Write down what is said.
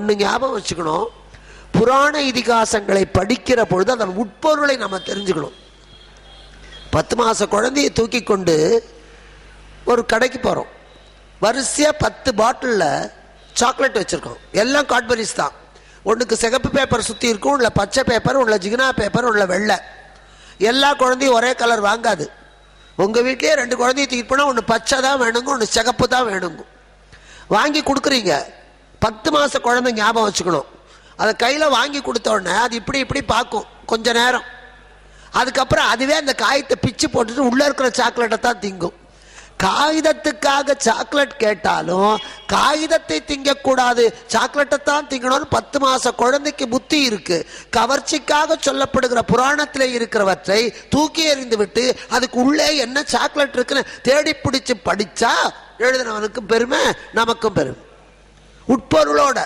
ஒன்று ஞாபகம் வச்சுக்கணும், புராண இதிகாசங்களை படிக்கிற பொழுது அதன் உட்பொருளை நம்ம தெரிஞ்சுக்கணும். 10 மாத குழந்தையை தூக்கி கொண்டு ஒரு கடைக்கு போகிறோம். வரிசையாக 10 பாட்டிலில் சாக்லேட் வச்சுருக்கோம். எல்லாம் காட்பரிஸ் தான். ஒன்றுக்கு சிகப்பு பேப்பர் சுற்றி இருக்கும், உள்ள பச்சை பேப்பர், உள்ள ஜிகினா பேப்பர், உள்ள வெள்ளை. எல்லா குழந்தையும் ஒரே கலர் வாங்காது. உங்கள் வீட்லேயே 2 குழந்தைய தூக்கிட்டு போனால் ஒன்று பச்சை தான் வேணுங்க, ஒன்று சிகப்பு தான் வேணுங்க. வாங்கி கொடுக்குறீங்க. 10 மாத குழந்தை ஞாபகம் வச்சுக்கணும். அதை கையில் வாங்கி கொடுத்த உடனே அது இப்படி இப்படி பார்க்கும் கொஞ்ச நேரம். அதுக்கப்புறம் அதுவே அந்த காயத்தை பிச்சு போட்டுட்டு உள்ளே இருக்கிற சாக்லேட்டை தான் திங்கும். காகிதத்துக்காக சாக்லேட் கேட்டாலும் காகிதத்தை திங்கக்கூடாது, சாக்லேட்டை தான் திங்கணும்னு 10 மாத குழந்தைக்கு புத்தி இருக்கு. கவர்ச்சிக்காக சொல்லப்படுகிற புராணத்தில் இருக்கிறவற்றை தூக்கி எறிந்து விட்டு அதுக்கு உள்ளே என்ன சாக்லேட் இருக்குன்னு தேடி பிடிச்சு படிச்சா எழுதினவனுக்கும் பெருமை, நமக்கும் பெருமை. உட்பொருளோட